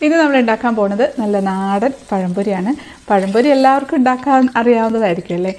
ഇത് നമ്മൾ ഉണ്ടാക്കാൻ പോകുന്നത് നല്ല നാടൻ പഴംപൊരിയാണ്. പഴംപൊരി എല്ലാവർക്കും ഉണ്ടാക്കാൻ അറിയാവുന്നതായിരിക്കും അല്ലേ.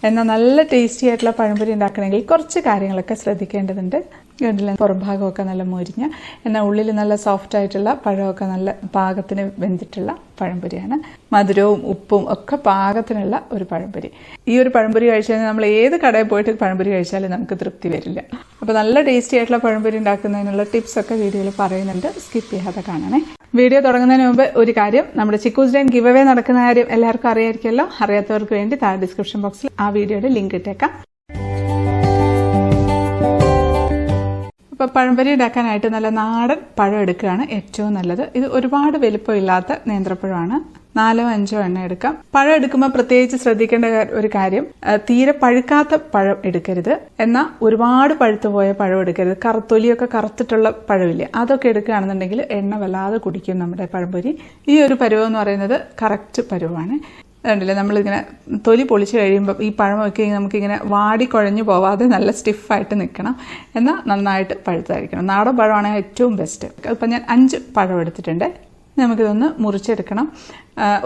എന്നാൽ നല്ല ടേസ്റ്റി ആയിട്ടുള്ള പഴംപൊരി ഉണ്ടാക്കണമെങ്കിൽ കുറച്ച് കാര്യങ്ങളൊക്കെ ശ്രദ്ധിക്കേണ്ടതുണ്ട്. കണ്ടില്ല, പുറം ഭാഗമൊക്കെ നല്ല മൊരിഞ്ഞ എന്നാൽ ഉള്ളിൽ നല്ല സോഫ്റ്റ് ആയിട്ടുള്ള പഴമൊക്കെ നല്ല പാകത്തിന് വെന്തിട്ടുള്ള പഴംപൊരിയാണ്. മധുരവും ഉപ്പും ഒക്കെ പാകത്തിനുള്ള ഒരു പഴംപൊരി. ഈ ഒരു പഴംപൊരി കഴിച്ചു കഴിഞ്ഞാൽ നമ്മൾ ഏത് കടയിൽ പോയിട്ട് പഴംപൊരി കഴിച്ചാലും നമുക്ക് തൃപ്തി വരില്ല. അപ്പോൾ നല്ല ടേസ്റ്റി ആയിട്ടുള്ള പഴംപൊരി ഉണ്ടാക്കുന്നതിനുള്ള ടിപ്സൊക്കെ വീഡിയോയിൽ പറയുന്നുണ്ട്, സ്കിപ്പ് ചെയ്യാതെ കാണണേ. വീഡിയോ തുടങ്ങുന്നതിന് മുമ്പ് ഒരു കാര്യം, നമ്മുടെ ചിക്കൂസ് ഡൈൻ ഗിവ് അവേ നടക്കുന്ന കാര്യം എല്ലാവർക്കും അറിയായിരിക്കുമല്ലോ. അറിയാത്തവർക്ക് വേണ്ടി താഴെ ഡിസ്ക്രിപ്ഷൻ ബോക്സിൽ ആ വീഡിയോയുടെ ലിങ്ക് ഇട്ടേക്കാം. അപ്പോൾ പഴംപൊരി ഉണ്ടാക്കാനായിട്ട് നല്ല നാടൻ പഴം എടുക്കുകയാണ് ഏറ്റവും നല്ലത്. ഇത് ഒരുപാട് വലിപ്പമില്ലാത്ത നേന്ത്രപ്പഴമാണ്. 4-5 എണ്ണം എടുക്കാം. പഴം എടുക്കുമ്പോൾ പ്രത്യേകിച്ച് ശ്രദ്ധിക്കേണ്ട ഒരു കാര്യം, തീരെ പഴുക്കാത്ത പഴം എടുക്കരുത്, എന്നാൽ ഒരുപാട് പഴുത്തു പോയ പഴം എടുക്കരുത്. തൊലിയൊക്കെ കറുത്തിട്ടുള്ള പഴമില്ലേ, അതൊക്കെ എടുക്കുകയാണെന്നുണ്ടെങ്കിൽ എണ്ണ വല്ലാതെ കുടിക്കും നമ്മുടെ പഴംപൊരി. ഈ ഒരു പരുവം എന്ന് പറയുന്നത് കറക്റ്റ് പരുവമാണ്. അതുകൊണ്ടല്ലേ നമ്മളിങ്ങനെ തൊലി പൊളിച്ച് കഴിയുമ്പോൾ ഈ പഴമൊക്കെ നമുക്കിങ്ങനെ വാടി കുഴഞ്ഞു പോവാതെ നല്ല സ്റ്റിഫായിട്ട് നിൽക്കണം. എന്നാൽ നന്നായിട്ട് പഴുത്തായിരിക്കണം. നാടൻ പഴമാണ് ഏറ്റവും ബെസ്റ്റ്. അപ്പം ഞാൻ 5 പഴം എടുത്തിട്ടുണ്ട്. നമുക്കിതൊന്ന് മുറിച്ചെടുക്കണം.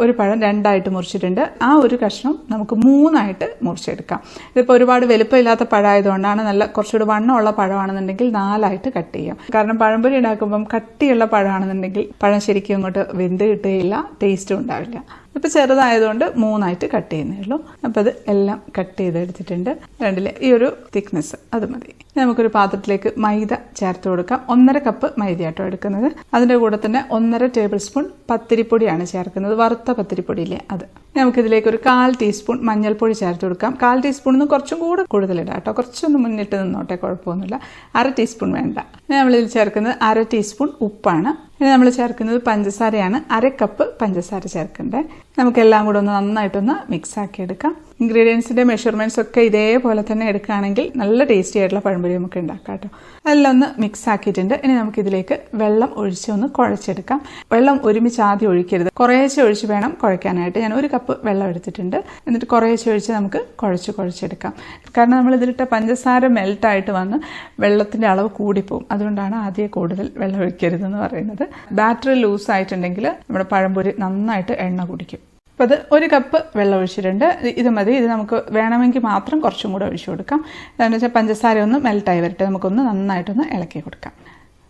ഒരു പഴം 2ആയിട്ട് മുറിച്ചിട്ടുണ്ട്. ആ ഒരു കഷ്ണം നമുക്ക് 3ആയിട്ട് മുറിച്ചെടുക്കാം. ഇതിപ്പോൾ ഒരുപാട് വലുപ്പമില്ലാത്ത പഴമായതുകൊണ്ടാണ്. നല്ല കുറച്ചുകൂടി വണ്ണമുള്ള പഴമാണെന്നുണ്ടെങ്കിൽ 4ആയിട്ട് കട്ട് ചെയ്യാം. കാരണം പഴംപൊരി ഉണ്ടാക്കുമ്പം കട്ടിയുള്ള പഴമാണെന്നുണ്ടെങ്കിൽ പഴം ശരിക്കും ഇങ്ങോട്ട് വെന്ത് കിട്ടുകയില്ല, ടേസ്റ്റും ഉണ്ടാവില്ല. ഇപ്പം ചെറുതായതുകൊണ്ട് 3ആയിട്ട് കട്ട് ചെയ്യുന്നേ ഉള്ളൂ. അപ്പം അത് എല്ലാം കട്ട് ചെയ്തെടുത്തിട്ടുണ്ട്. രണ്ടിലെ ഈ ഒരു തിക്നെസ് അത് മതി. നമുക്കൊരു പാത്രത്തിലേക്ക് മൈദ ചേർത്ത് കൊടുക്കാം. 1.5 കപ്പ് മൈദയാട്ടോ എടുക്കുന്നത്. അതിൻ്റെ കൂടെ തന്നെ 1.5 ടേബിൾ സ്പൂൺ പത്തിരിപ്പൊടിയാണ് ചേർക്കുന്നത്. വറുത്ത പത്തിരിപ്പൊടിയില്ലേ അത്. നമുക്കിതിലേക്ക് ഒരു 1/4 ടീസ്പൂൺ മഞ്ഞൾപ്പൊടി ചേർത്ത് കൊടുക്കാം. 1/4 ടീസ്പൂണിന് കുറച്ചും കൂടെ കൂടുതലിടാം കേട്ടോ. കുറച്ചൊന്ന് മുന്നിട്ട് നിന്നോട്ടെ, കുഴപ്പമൊന്നുമില്ല. 1/2 ടീസ്പൂൺ വേണ്ട. നമ്മളിതിൽ ചേർക്കുന്നത് 1/2 ടീസ്പൂൺ ഉപ്പാണ്. ഇനി നമ്മൾ ചേർക്കുന്നത് പഞ്ചസാരയാണ്. 1/2 കപ്പ് പഞ്ചസാര ചേർക്കണ്ടേ. നമുക്കെല്ലാം കൂടെ ഒന്ന് നന്നായിട്ടൊന്ന് മിക്സ് ആക്കി എടുക്കാം. ഇൻഗ്രീഡിയൻസിന്റെ മെഷർമെന്റ്സ് ഒക്കെ ഇതേപോലെ തന്നെ എടുക്കുകയാണെങ്കിൽ നല്ല ടേസ്റ്റി ആയിട്ടുള്ള പഴംപൊരി നമുക്ക് ഉണ്ടാക്കാം കേട്ടോ. അതെല്ലാം ഒന്ന് മിക്സ് ആക്കിയിട്ടുണ്ട്. ഇനി നമുക്കിതിലേക്ക് വെള്ളം ഒഴിച്ച് ഒന്ന് കുഴച്ചെടുക്കാം. വെള്ളം ഒരുമിച്ച് ആദ്യം ഒഴിക്കരുത്, കുറേശ്ശെ ഒഴിച്ച് വേണം കുഴക്കാനായിട്ട്. ഞാൻ 1 കപ്പ് വെള്ളം എടുത്തിട്ടുണ്ട്. എന്നിട്ട് കുറേശ്ശെ ഒഴിച്ച് നമുക്ക് കുഴച്ചെടുക്കാം. കാരണം നമ്മൾ ഇതിലിട്ട പഞ്ചസാര മെൽട്ടായിട്ട് വന്ന് വെള്ളത്തിന്റെ അളവ് കൂടിപ്പോവും. അതുകൊണ്ടാണ് ആദ്യം കൂടുതൽ വെള്ളം ഒഴിക്കരുതെന്ന് പറയുന്നത്. ബാറ്ററി ലൂസ് ആയിട്ടുണ്ടെങ്കിൽ നമ്മുടെ പഴംപൊരി നന്നായിട്ട് എണ്ണ കുടിക്കും. അപ്പോൾ അത് 1 കപ്പ് വെള്ളം ഒഴിച്ചിട്ടുണ്ട്. ഇത് മതി. ഇത് നമുക്ക് വേണമെങ്കിൽ മാത്രം കുറച്ചും കൂടെ ഒഴിച്ചു കൊടുക്കാം. എന്താണെന്ന് വെച്ചാൽ പഞ്ചസാര ഒന്ന് മെൽട്ടായി വരട്ടെ. നമുക്കൊന്ന് നന്നായിട്ടൊന്ന് ഇളക്കി കൊടുക്കാം.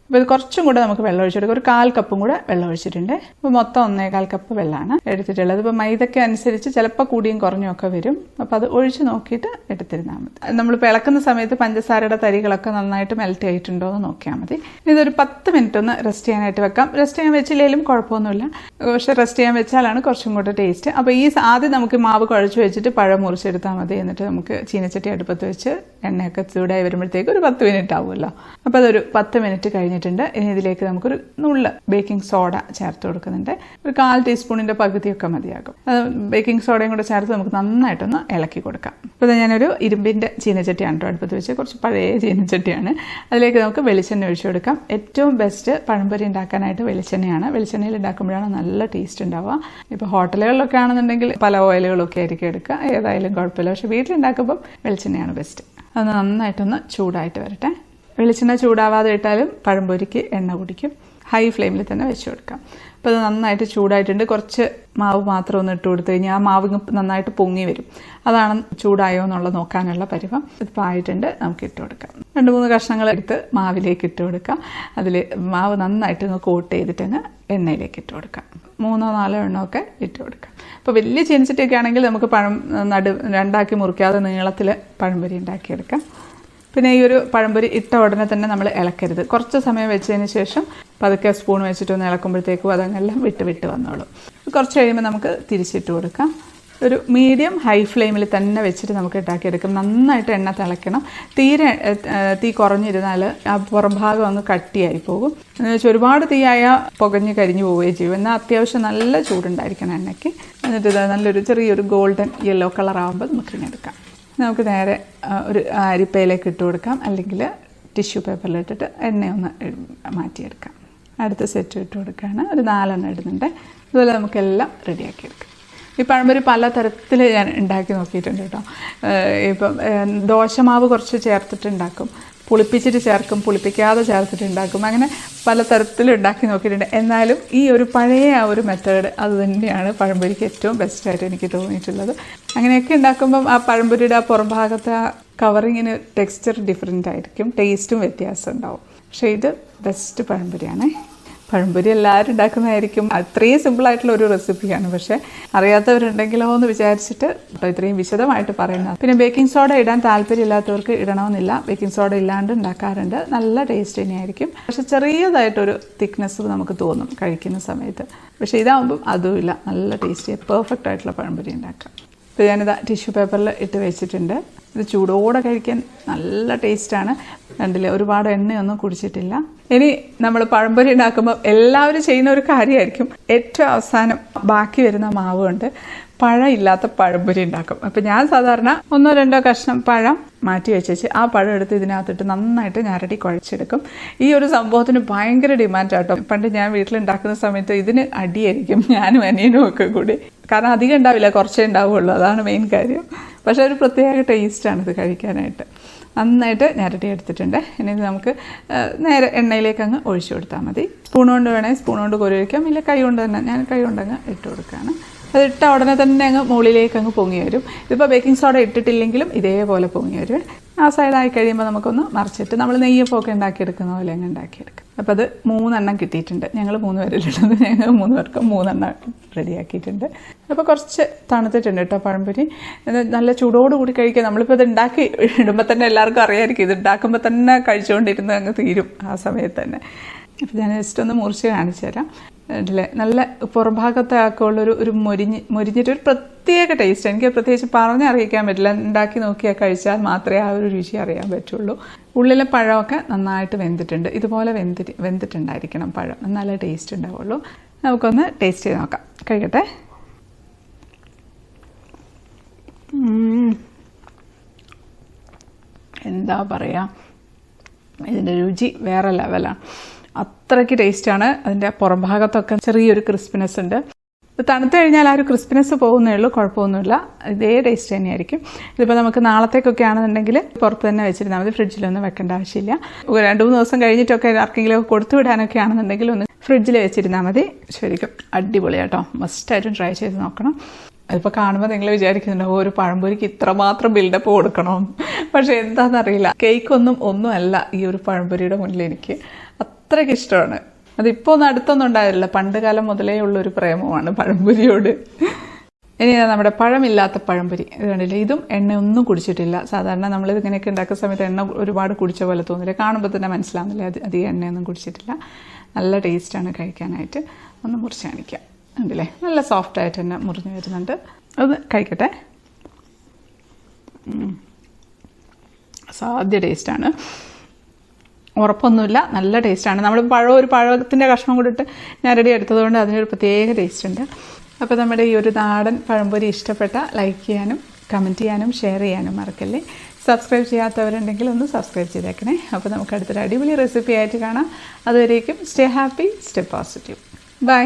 അപ്പോൾ ഇത് കുറച്ചും കൂടെ നമുക്ക് വെള്ളം ഒഴിച്ചെടുക്കാം. ഒരു 1/4 കപ്പും കൂടെ വെള്ളം ഒഴിച്ചിട്ടുണ്ട്. അപ്പോൾ മൊത്തം 1.25 കപ്പ് വെള്ളമാണ് എടുത്തിട്ടുള്ളത്. ഇപ്പോൾ മൈദയ്ക്ക് അനുസരിച്ച് ചിലപ്പോൾ കൂടിയും കുറഞ്ഞും ഒക്കെ വരും. അപ്പോൾ അത് ഒഴിച്ച് നോക്കിയിട്ട് എടുത്തിരുന്നാൽ മതി. നമ്മളിപ്പോൾ ഇളക്കുന്ന സമയത്ത് പഞ്ചസാരയുടെ തരികളൊക്കെ നന്നായിട്ട് മെൽറ്റ് ആയിട്ടുണ്ടോ എന്ന് നോക്കിയാൽ മതി. ഇതൊരു 10 മിനിറ്റ് ഒന്ന് റെസ്റ്റ് ചെയ്യാനായിട്ട് വെക്കാം. റെസ്റ്റ് ചെയ്യാൻ വെച്ചില്ലെങ്കിലും കുഴപ്പമൊന്നുമില്ല, പക്ഷേ റെസ്റ്റ് ചെയ്യാൻ വെച്ചാലാണ് കുറച്ചും കൂടെ ടേസ്റ്റ്. അപ്പോൾ ആദ്യം നമുക്ക് മാവ് കുഴച്ച് വെച്ചിട്ട് പഴം മുറിച്ചെടുത്താൽ മതി. എന്നിട്ട് നമുക്ക് ചീനച്ചട്ടി അടുപ്പത്ത് വെച്ച് എണ്ണയൊക്കെ ചൂടായി വരുമ്പോഴത്തേക്ക് ഒരു 10 മിനിറ്റ് ആവുമല്ലോ. അപ്പോൾ അതൊരു 10 മിനിറ്റ് കഴിഞ്ഞിട്ടുണ്ട്. ഇനി ഇതിലേക്ക് നമുക്കൊരു നുള്ള ബേക്കിംഗ് സോഡ ചേർത്ത് കൊടുക്കുന്നുണ്ട്. ഒരു 1/4 ടീസ്പൂണിന്റെ പകുതിയൊക്കെ മതിയാകും. ബേക്കിംഗ് സോഡയും കൂടെ ചേർത്ത് നമുക്ക് നന്നായിട്ടൊന്ന് ഇളക്കി കൊടുക്കാം. അപ്പോൾ ഞാനൊരു ഇരുമ്പിന്റെ ചീനച്ചട്ടിയാണ് കേട്ടോ അടുപ്പത്ത് വെച്ച്. കുറച്ച് പഴയ ചീനച്ചട്ടിയാണ്. അതിലേക്ക് നമുക്ക് വെളിച്ചെണ്ണ ഒഴിച്ചു കൊടുക്കാം. ഏറ്റവും ബെസ്റ്റ് പഴംപൊരി ഉണ്ടാക്കാനായിട്ട് വെളിച്ചെണ്ണയാണ്. വെളിച്ചെണ്ണയിൽ ഉണ്ടാക്കുമ്പോഴാണ് നല്ല ടേസ്റ്റ് ഉണ്ടാവുക. ഇപ്പോൾ ഹോട്ടലുകളിലൊക്കെ ആണെന്നുണ്ടെങ്കിൽ പല ഓയിലുകളൊക്കെ ആയിരിക്കും എടുക്കുക. ഏതായാലും കുഴപ്പമില്ല. പക്ഷേ വീട്ടിലുണ്ടാക്കുമ്പോൾ വെളിച്ചെണ്ണയാണ് ബെസ്റ്റ്. അത് നന്നായിട്ടൊന്ന് ചൂടായിട്ട് വരട്ടെ. വെളിച്ചെണ്ണ ചൂടാവാതെ ഇട്ടാലും പഴംപൊരിക്ക് എണ്ണ കുടിക്കും. ഹൈ ഫ്ലെയിമിൽ തന്നെ വെച്ച് കൊടുക്കാം. അപ്പോൾ അത് നന്നായിട്ട് ചൂടായിട്ടുണ്ട്. കുറച്ച് മാവ് മാത്രം ഒന്ന് ഇട്ട് കൊടുത്തു കഴിഞ്ഞാൽ ആ മാവ് നന്നായിട്ട് പൊങ്ങി വരും. അതാണ് ചൂടായോ എന്നുള്ളത് നോക്കാനുള്ള പരുവം. ഇതിപ്പോൾ ആയിട്ടുണ്ട്. നമുക്ക് ഇട്ട് കൊടുക്കാം. 2-3 കഷ്ണങ്ങൾ എടുത്ത് മാവിലേക്ക് ഇട്ട് കൊടുക്കാം. അതിൽ മാവ് നന്നായിട്ട് ഒന്ന് കോട്ട് ചെയ്തിട്ടങ്ങ് എണ്ണയിലേക്ക് ഇട്ട് കൊടുക്കാം. 3-4 എണ്ണമൊക്കെ ഇട്ട് കൊടുക്കാം. അപ്പോൾ വലിയ ചീനച്ചട്ടിയൊക്കെ ആണെങ്കിൽ നമുക്ക് പഴം 2ആക്കി മുറിക്കാതെ നീളത്തിൽ പഴംപൊരി ഉണ്ടാക്കിയെടുക്കാം. പിന്നെ ഈ ഒരു പഴംപൊരി ഇട്ട ഉടനെ തന്നെ നമ്മൾ ഇളക്കരുത്. കുറച്ച് സമയം വെച്ചതിന് ശേഷം പതുക്കെ സ്പൂൺ വെച്ചിട്ടൊന്ന് ഇളക്കുമ്പോഴത്തേക്കും അതങ്ങെല്ലാം വിട്ട് വന്നോളും. കുറച്ച് കഴിയുമ്പോൾ നമുക്ക് തിരിച്ചിട്ട് കൊടുക്കാം. ഒരു മീഡിയം ഹൈ ഫ്ലെയിമിൽ തന്നെ വെച്ചിട്ട് നമുക്ക് ഉണ്ടാക്കിയെടുക്കാം. നന്നായിട്ട് എണ്ണ തിളയ്ക്കണം. തീരെ തീ കുറഞ്ഞിരുന്നാൽ ആ പുറം ഭാഗം അങ്ങ് കട്ടിയായി പോകും. എന്ന് വെച്ചാൽ ഒരുപാട് തീയായാൽ പുകഞ്ഞ് കരിഞ്ഞു പോവുകയും ചെയ്യും. എന്നാൽ അത്യാവശ്യം നല്ല ചൂടുണ്ടായിരിക്കണം എണ്ണയ്ക്ക്. എന്നിട്ട് ഇത് നല്ലൊരു ചെറിയൊരു ഗോൾഡൻ യെല്ലോ കളർ ആകുമ്പോൾ നമുക്കിങ്ങനെ എടുക്കാം. നമുക്ക് നേരെ ഒരു അരിപ്പയിലേക്ക് ഇട്ട് കൊടുക്കാം. അല്ലെങ്കിൽ ടിഷ്യൂ പേപ്പറിലിട്ടിട്ട് എണ്ണയൊന്ന് മാറ്റിയെടുക്കാം. അടുത്ത സെറ്റ് ഇട്ട് കൊടുക്കുകയാണ്. ഒരു 4 എണ്ണം ഇടുന്നുണ്ട്. അതുപോലെ നമുക്കെല്ലാം റെഡിയാക്കിയെടുക്കാം. ഈ പഴംപൊരി പല തരത്തിൽ ഞാൻ ഉണ്ടാക്കി നോക്കിയിട്ടുണ്ട് കേട്ടോ. ഇപ്പം ദോശമാവ് കുറച്ച് ചേർത്തിട്ടുണ്ടാക്കും. പുളിപ്പിച്ചിട്ട് ചേർക്കും, പുളിപ്പിക്കാതെ ചേർത്തിട്ട് ഉണ്ടാക്കും, അങ്ങനെ പലതരത്തിലും ഉണ്ടാക്കി നോക്കിയിട്ടുണ്ട്. എന്നാലും ഈ ഒരു പഴയ ആ ഒരു മെത്തേഡ് അത് തന്നെയാണ് പഴംപൊരിക്ക് ഏറ്റവും ബെസ്റ്റായിട്ട് എനിക്ക് തോന്നിയിട്ടുള്ളത്. അങ്ങനെയൊക്കെ ഉണ്ടാക്കുമ്പം ആ പഴംപൊരിയുടെ ആ പുറം ഭാഗത്തെ ആ കവറിങ്ങിന് ടെക്സ്ചർ ഡിഫറെൻ്റ് ആയിരിക്കും, ടേസ്റ്റും വ്യത്യാസം ഉണ്ടാവും. പക്ഷേ ഇത് ബെസ്റ്റ് പഴംപൊരിയാണ്. പഴംപൊരി എല്ലാവരും ഉണ്ടാക്കുന്നതായിരിക്കും, അത്രയും സിമ്പിളായിട്ടുള്ള ഒരു റെസിപ്പിയാണ്. പക്ഷേ അറിയാത്തവരുണ്ടെങ്കിലോ എന്ന് വിചാരിച്ചിട്ട് ഇത്രയും വിശദമായിട്ട് പറയുന്നത്. പിന്നെ ബേക്കിംഗ് സോഡ ഇടാൻ താല്പര്യമില്ലാത്തവർക്ക് ഇടണമെന്നില്ല, ബേക്കിംഗ് സോഡ ഇല്ലാണ്ട് ഉണ്ടാക്കാറുണ്ട്, നല്ല ടേസ്റ്റ് തന്നെയായിരിക്കും. പക്ഷെ ചെറിയതായിട്ടൊരു തിക്നെസ് നമുക്ക് തോന്നും കഴിക്കുന്ന സമയത്ത്. പക്ഷേ ഇതാകുമ്പം അതുമില്ല, നല്ല ടേസ്റ്റി പെർഫെക്റ്റ് ആയിട്ടുള്ള പഴംപൊരി ഉണ്ടാക്കാം. ഇപ്പോൾ ഞാനിത് ടിഷ്യൂ പേപ്പറിൽ ഇട്ട് വെച്ചിട്ടുണ്ട്. ഇത് ചൂടോടെ കഴിക്കാൻ നല്ല ടേസ്റ്റാണ്. കണ്ടില്ലേ, ഒരുപാട് എണ്ണയൊന്നും കുടിച്ചിട്ടില്ല. ഇനി നമ്മൾ പഴംപൊരി ഉണ്ടാക്കുമ്പോൾ എല്ലാവരും ചെയ്യുന്ന ഒരു കാര്യമായിരിക്കും, ഏറ്റവും അവസാനം ബാക്കി വരുന്ന മാവ് കൊണ്ട് പഴം ഇല്ലാത്ത പഴംപൊരി ഉണ്ടാക്കും. അപ്പം ഞാൻ സാധാരണ 1-2 കഷ്ണം പഴം മാറ്റി വെച്ചേച്ച് ആ പഴം എടുത്ത് ഇതിനകത്തിട്ട് നന്നായിട്ട് ഞരടി കുഴച്ചെടുക്കും. ഈ ഒരു സംഭവത്തിന് ഭയങ്കര ഡിമാൻഡാട്ടോ. പണ്ട് ഞാൻ വീട്ടിലുണ്ടാക്കുന്ന സമയത്ത് ഇതിന് അടിയായിരിക്കും, ഞാനും അനിയനും ഒക്കെ കൂടി. കാരണം അധികം ഉണ്ടാവില്ല, കുറച്ചേ ഉണ്ടാവുള്ളൂ, അതാണ് മെയിൻ കാര്യം. പക്ഷേ ഒരു പ്രത്യേക ടേസ്റ്റാണ് ഇത് കഴിക്കാനായിട്ട്. നന്നായിട്ട് ഞരടി എടുത്തിട്ടുണ്ട്. ഇനി ഇത് നമുക്ക് നേരെ എണ്ണയിലേക്ക് അങ്ങ് ഒഴിച്ചു കൊടുത്താൽ മതി. സ്പൂൺ കൊണ്ട് വേണമെങ്കിൽ സ്പൂൺ കൊണ്ട് കോരി വയ്ക്കാം, ഇല്ല കൈ കൊണ്ട് തന്നെ, ഞാൻ കൈ കൊണ്ടങ്ങ് ഇട്ട് കൊടുക്കുകയാണ്. അതിട്ട ഉടനെ തന്നെ അങ്ങ് മുകളിലേക്ക് അങ്ങ് പൊങ്ങി വരും. ഇതിപ്പോൾ ബേക്കിംഗ് സോഡ ഇട്ടിട്ടില്ലെങ്കിലും ഇതേപോലെ പൊങ്ങി വരും. ആ സൈഡായി കഴിയുമ്പോൾ നമുക്കൊന്ന് മറിച്ചിട്ട് നമ്മൾ നെയ്യപ്പൊക്കെ ഉണ്ടാക്കിയെടുക്കുന്ന പോലെ അങ്ങ് ഉണ്ടാക്കിയെടുക്കും. അപ്പോൾ അത് 3 എണ്ണം കിട്ടിയിട്ടുണ്ട്. ഞങ്ങൾ 3 പേരിലുള്ളത്, ഞങ്ങൾ 3 പേർക്കും 3 എണ്ണം റെഡിയാക്കിയിട്ടുണ്ട്. അപ്പോൾ കുറച്ച് തണുത്തിട്ടുണ്ട് കേട്ടോ പഴംപൊരി. നല്ല ചൂടോടുകൂടി കഴിക്കുക. നമ്മളിപ്പോൾ ഇത് ഉണ്ടാക്കി ഇടുമ്പോൾ തന്നെ എല്ലാവർക്കും അറിയാമായിരിക്കും, ഇത് ഉണ്ടാക്കുമ്പോൾ തന്നെ കഴിച്ചുകൊണ്ടിരുന്ന് അങ്ങ് തീരും ആ സമയത്ത് തന്നെ. അപ്പോൾ ഞാൻ ജസ്റ്റ് ഒന്ന് മുറിച്ച് കാണിച്ചു തരാം. അല്ലേ, നല്ല പുറഭാഗത്തെ ഒക്കെ ഉള്ളൊരു മൊരിഞ്ഞിട്ട് ഒരു പ്രത്യേക ടേസ്റ്റ്. എനിക്ക് പ്രത്യേകിച്ച് പറഞ്ഞറിയിക്കാൻ പറ്റില്ല, ഉണ്ടാക്കി നോക്കിയാൽ കഴിച്ചാൽ മാത്രമേ ആ ഒരു രുചി അറിയാൻ പറ്റുള്ളൂ. ഉള്ളിലെ പഴമൊക്കെ നന്നായിട്ട് വെന്തിട്ടുണ്ട്. ഇതുപോലെ വെന്തിട്ടുണ്ടായിരിക്കണം പഴം, നല്ല ടേസ്റ്റ് ഉണ്ടാവുള്ളൂ. നമുക്കൊന്ന് ടേസ്റ്റ് ചെയ്ത് നോക്കാം. കഴിക്കട്ടെ. എന്താ പറയുക, ഇതിൻ്റെ രുചി വേറെ ലെവലാണ്. അത്രയ്ക്ക് ടേസ്റ്റാണ്. അതിൻ്റെ പുറം ഭാഗത്തൊക്കെ ചെറിയൊരു ക്രിസ്പിനെസ് ഉണ്ട്. ഇത് തണുത്ത് കഴിഞ്ഞാൽ ആ ഒരു ക്രിസ്പിനെസ് പോകുന്നേ ഉള്ളൂ, കുഴപ്പമൊന്നുമില്ല. ഇതേ ടേസ്റ്റ് തന്നെയായിരിക്കും. ഇതിപ്പോൾ നമുക്ക് നാളത്തേക്കൊക്കെ ആണെന്നുണ്ടെങ്കിൽ പുറത്ത് തന്നെ വെച്ചിരുന്നാൽ മതി, ഫ്രിഡ്ജിലൊന്നും വെക്കേണ്ട ആവശ്യമില്ല. 2-3 ദിവസം കഴിഞ്ഞിട്ടൊക്കെ ആർക്കെങ്കിലും കൊടുത്തു വിടാനൊക്കെ ആണെന്നുണ്ടെങ്കിൽ ഒന്ന് ഫ്രിഡ്ജിൽ വെച്ചിരുന്നാൽ മതി. ശരിക്കും അടിപൊളിയാട്ടോ, മസ്റ്റായിട്ടും ട്രൈ ചെയ്ത് നോക്കണം. അതിപ്പോൾ കാണുമ്പോൾ നിങ്ങൾ വിചാരിക്കുന്നുണ്ടോ ഒരു പഴംപൊരിക്ക് ഇത്രമാത്രം ബിൽഡപ്പ് കൊടുക്കണം, പക്ഷേ എന്താണെന്നറിയില്ല, ഒന്നും അല്ല ഈ ഒരു പഴംപൊരിയുടെ മുന്നിൽ എനിക്ക് അത്രയ്ക്ക് ഇഷ്ടമാണ്. അതിപ്പോൾ ഒന്നും അടുത്തൊന്നും ഉണ്ടായില്ല, പണ്ട് കാലം മുതലേ ഉള്ളൊരു പ്രേമമാണ് പഴംപൊരിയോട്. ഇനി നമ്മുടെ പഴമില്ലാത്ത പഴംപൊരി ഇത് കണ്ടില്ലേ, ഇതും എണ്ണയൊന്നും കുടിച്ചിട്ടില്ല. സാധാരണ നമ്മൾ ഇങ്ങനെയൊക്കെ ഉണ്ടാക്കുന്ന സമയത്ത് എണ്ണ ഒരുപാട് കുടിച്ച പോലെ തോന്നില്ല, കാണുമ്പോൾ തന്നെ മനസ്സിലാവുന്നില്ല അധികം എണ്ണയൊന്നും കുടിച്ചിട്ടില്ല. നല്ല ടേസ്റ്റാണ് കഴിക്കാനായിട്ട്. ഒന്ന് മുറിച്ച് കാണിക്കാം. ഉണ്ടല്ലേ, നല്ല സോഫ്റ്റായിട്ട് തന്നെ മുറിഞ്ഞ് വരുന്നുണ്ട്. അത് കഴിക്കട്ടെ. സാധ്യ ടേസ്റ്റാണ്, ഉറപ്പൊന്നുമില്ല, നല്ല ടേസ്റ്റാണ്. നമ്മൾ ഒരു പഴത്തിൻ്റെ കഷ്ണം കൂടിയിട്ട് ഞരടി എടുത്തതുകൊണ്ട് അതിനൊരു പ്രത്യേക ടേസ്റ്റ് ഉണ്ട്. അപ്പോൾ നമ്മുടെ ഈ ഒരു നാടൻ പഴംപൊരി ഇഷ്ടപ്പെട്ട ലൈക്ക് ചെയ്യാനും കമൻറ്റ് ചെയ്യാനും ഷെയർ ചെയ്യാനും മറക്കല്ലേ. സബ്സ്ക്രൈബ് ചെയ്യാത്തവരുണ്ടെങ്കിൽ ഒന്ന് സബ്സ്ക്രൈബ് ചെയ്തേക്കണേ. അപ്പോൾ നമുക്ക് അടുത്തൊരു അടിപൊളി റെസിപ്പി ആയിട്ട് കാണാം. അതുവരേക്കും stay happy, stay positive. By.